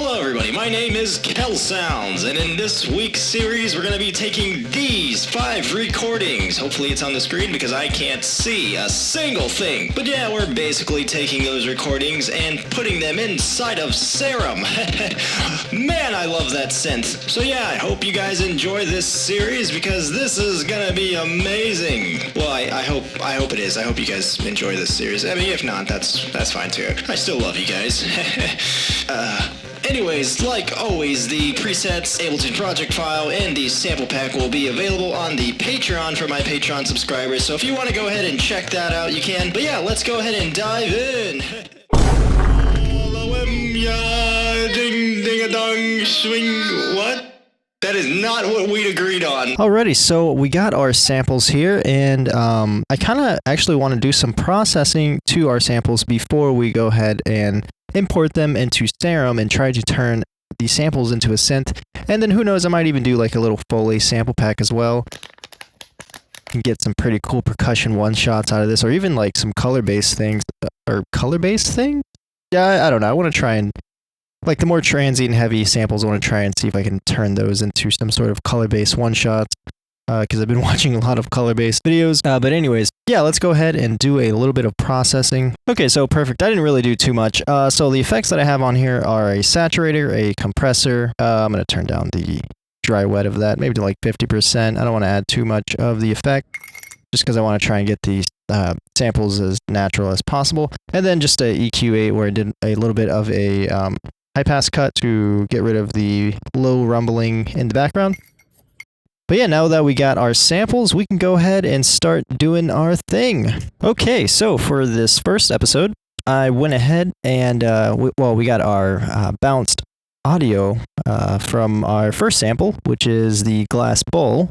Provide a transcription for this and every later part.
Hello everybody, my name is Kel Sounds, and in this week's series we're going to be taking these 5 recordings. Hopefully it's on the screen because I can't see a single thing. But yeah, we're basically taking those recordings and putting them inside of Serum. Man, I love that synth. So yeah, I hope you guys enjoy this series because this is going to be amazing. Well, I hope it is. I hope you guys enjoy this series. I mean, if not, that's fine too. I still love you guys. Anyways, like always, the presets, Ableton project file, and the sample pack will be available on the Patreon for my Patreon subscribers, so if you want to go ahead and check that out, you can. But yeah, let's go ahead and dive in. Ding-ding-a-dong, swing, what? That is not what we'd agreed on. Alrighty, so we got our samples here, and I kind of actually want to do some processing to our samples before we go ahead and import them into Serum and try to turn the samples into a synth. And then who knows, I might even do like a little Foley sample pack as well. And get some pretty cool percussion one-shots out of this, or even like some color-based things. Or color-based things? Yeah, I don't know. I want to try and, like the more transient heavy samples, I want to try and see if I can turn those into some sort of color-based one-shots. Because I've been watching a lot of color-based videos. But anyways, yeah, let's go ahead and do a little bit of processing. Okay, so perfect. I didn't really do too much. So the effects that I have on here are a saturator, a compressor. I'm going to turn down the dry wet of that, maybe to like 50%. I don't want to add too much of the effect, just because I want to try and get these samples as natural as possible. And then just a EQ8 where I did a little bit of a high-pass cut to get rid of the low rumbling in the background. But yeah, now that we got our samples, we can go ahead and start doing our thing. Okay, so for this first episode, I went ahead and, we got our bounced audio from our first sample, which is the glass bowl.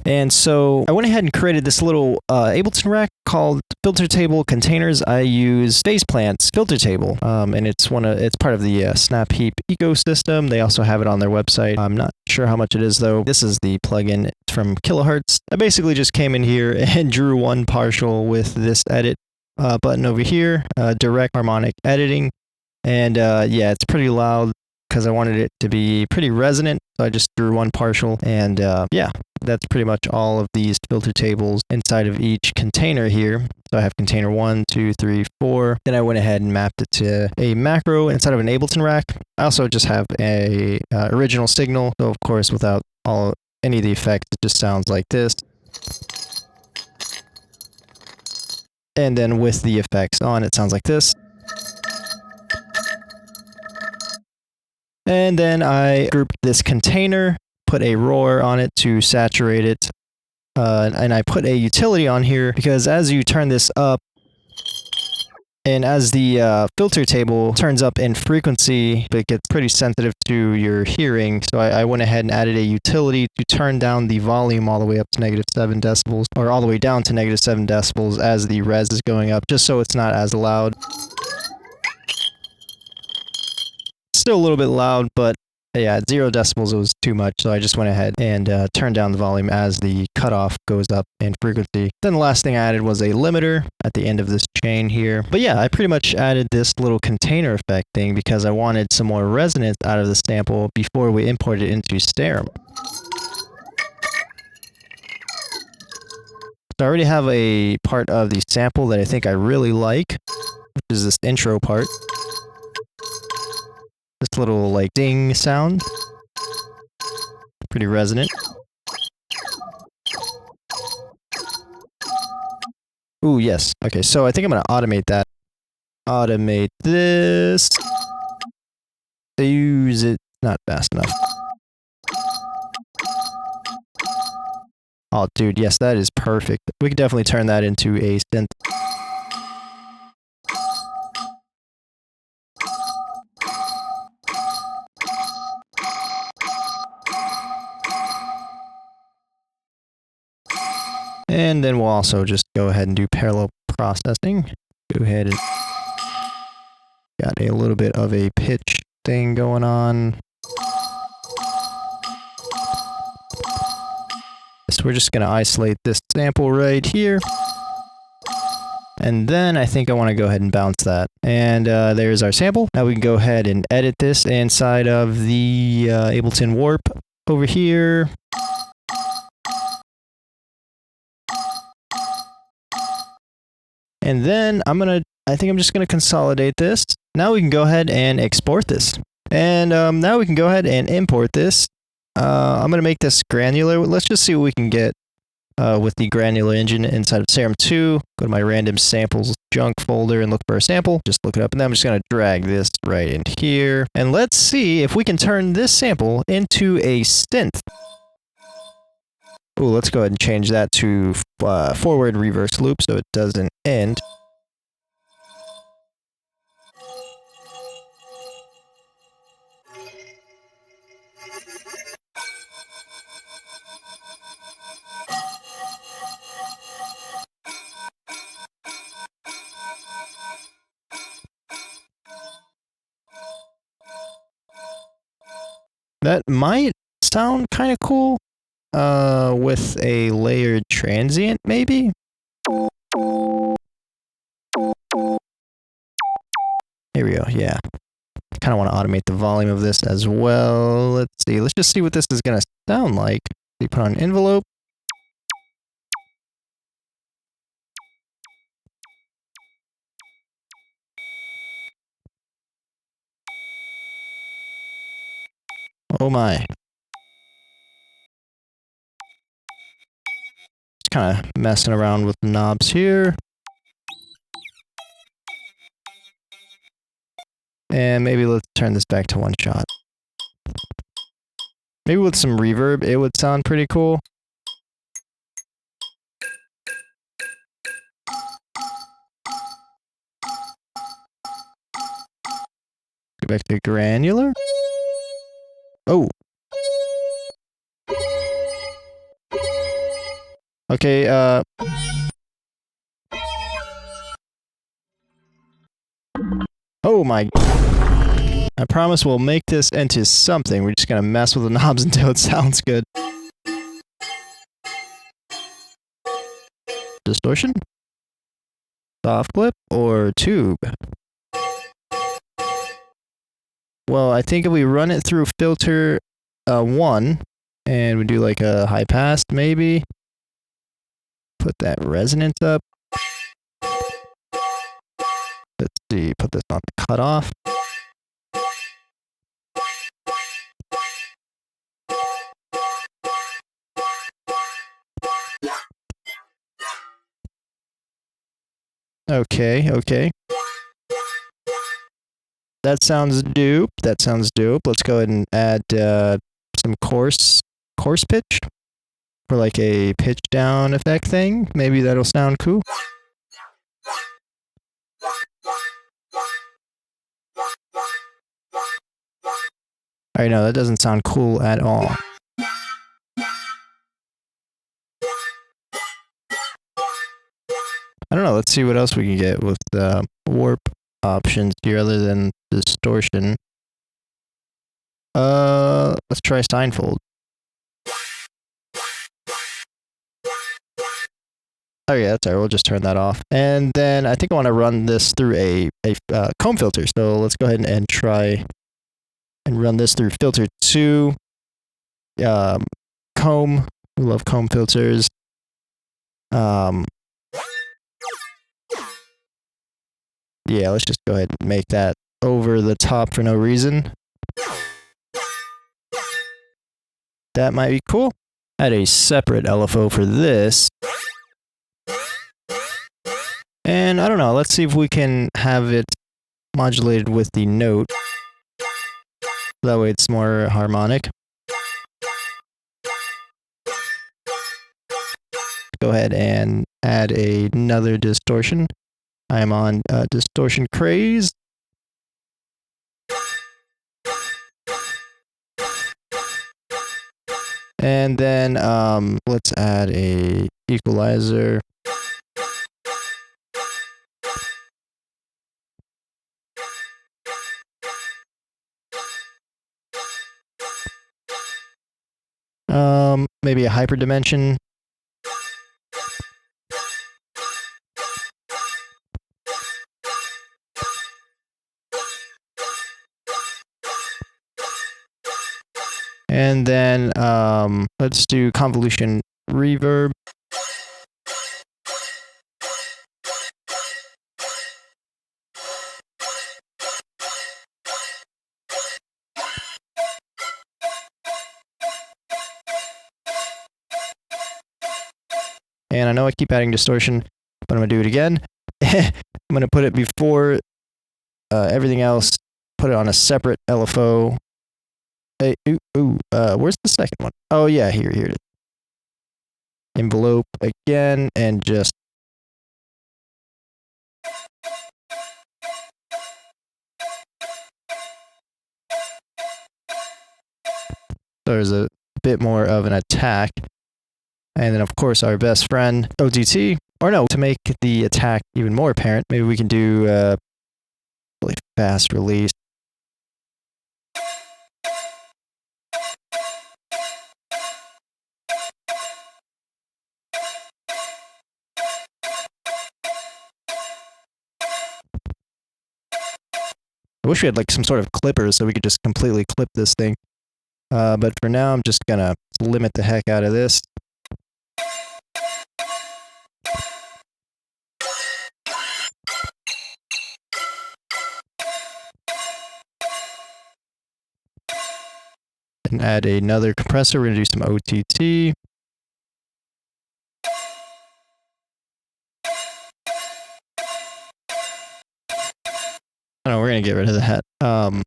And so I went ahead and created this little Ableton rack called Filter Table Containers. I use Phase Plant's filter table, and it's part of the Snap Heap ecosystem. They also have it on their website. I'm not sure how much it is though. This is the plugin from Kilohertz. I basically just came in here and drew one partial with this edit button over here, direct harmonic editing, and yeah, it's pretty loud because I wanted it to be pretty resonant. So I just drew one partial, and yeah, that's pretty much all of these filter tables inside of each container here. So I have container 1, 2, 3, 4. Then I went ahead and mapped it to a macro inside of an Ableton rack. I also just have a original signal. So of course, without any of the effects, it just sounds like this. And then with the effects on, it sounds like this. And then I grouped this container, put a roar on it to saturate it, and I put a utility on here because as you turn this up, and as the filter table turns up in frequency, it gets pretty sensitive to your hearing. So I went ahead and added a utility to turn down the volume all the way up to -7 decibels, or all the way down to -7 decibels as the res is going up, just so it's not as loud. Still a little bit loud, but yeah, at 0 decibels it was too much, so I just went ahead and turned down the volume as the cutoff goes up in frequency. Then the last thing I added was a limiter at the end of this chain here. But yeah, I pretty much added this little container effect thing because I wanted some more resonance out of the sample before we import it into Serum. So I already have a part of the sample that I think I really like, which is this intro part. This little like ding sound, pretty resonant. Ooh, yes. Okay, so I think I'm gonna automate that. Automate this. Use it, not fast enough. Oh, dude, yes, that is perfect. We could definitely turn that into a synth. And then we'll also just go ahead and do parallel processing. Go ahead and got a little bit of a pitch thing going on. So we're just going to isolate this sample right here. And then I think I want to go ahead and bounce that. And there's our sample. Now we can go ahead and edit this inside of the Ableton Warp over here. And then I think I'm just going to consolidate this. Now we can go ahead and export this. And now we can go ahead and import this. I'm going to make this granular. Let's just see what we can get with the granular engine inside of Serum 2. Go to my random samples junk folder and look for a sample. Just look it up. And then I'm just going to drag this right in here. And let's see if we can turn this sample into a synth. Ooh, let's go ahead and change that to forward reverse loop so it doesn't end. That might sound kind of cool with a layered transient, maybe? Here we go, yeah. Kind of want to automate the volume of this as well. Let's see. Let's just see what this is going to sound like. We put on envelope. Oh my. Just kind of messing around with the knobs here. And maybe let's turn this back to one shot. Maybe with some reverb, it would sound pretty cool. Go back to granular. Oh. Okay, oh my. I promise we'll make this into something. We're just gonna mess with the knobs until it sounds good. Distortion? Soft clip or tube? Well, I think if we run it through filter 1 and we do like a high pass, maybe put that resonance up. Let's see, put this on the cutoff. Okay, okay. That sounds dope. That sounds dope. Let's go ahead and add some coarse pitch for like a pitch down effect thing. Maybe that'll sound cool. Alright, no, that doesn't sound cool at all. I don't know, let's see what else we can get with the warp options here other than distortion. Let's try Steinfold. Oh yeah, that's alright, we'll just turn that off. And then I think I want to run this through a comb filter. So let's go ahead and try and run this through filter 2. Comb. We love comb filters. Yeah, let's just go ahead and make that over the top for no reason. That might be cool. Add a separate LFO for this. And I don't know, let's see if we can have it modulated with the note. That way it's more harmonic. Go ahead and add another distortion. I am on distortion craze. And then let's add a equalizer. Maybe a hyperdimension. And then let's do convolution reverb. And I know I keep adding distortion, but I'm going to do it again. I'm going to put it before everything else, put it on a separate LFO. Hey, where's the second one? Oh yeah, here it is. Envelope again, and just there's a bit more of an attack. And then of course our best friend OTT, or no, to make the attack even more apparent, maybe we can do really fast release. I wish we had like some sort of clippers so we could just completely clip this thing. But for now, I'm just gonna limit the heck out of this. And add another compressor. We're gonna do some OTT. Oh, we're gonna get rid of that. Now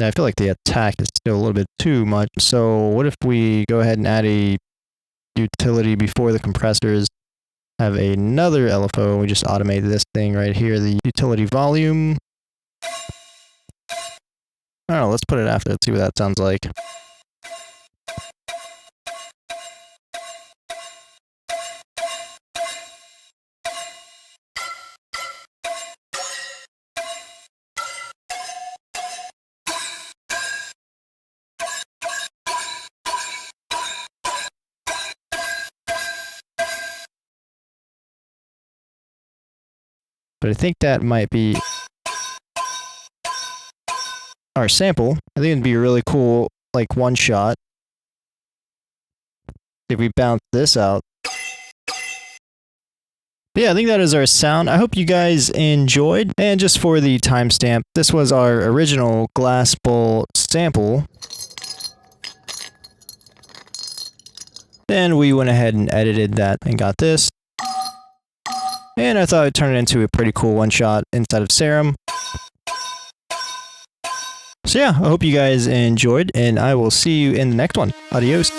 I feel like the attack is still a little bit too much. So what if we go ahead and add a utility before the compressors? Have another LFO. We just automate this thing right here. The utility volume. I don't know. Let's put it after. Let's see what that sounds like. But I think that might be our sample. I think it'd be a really cool, like, one shot. If we bounce this out. But yeah, I think that is our sound. I hope you guys enjoyed. And just for the timestamp, this was our original Glass Bowl sample. Then we went ahead and edited that and got this. And I thought I'd turn it into a pretty cool one shot inside of Serum. So yeah, I hope you guys enjoyed, and I will see you in the next one. Adios.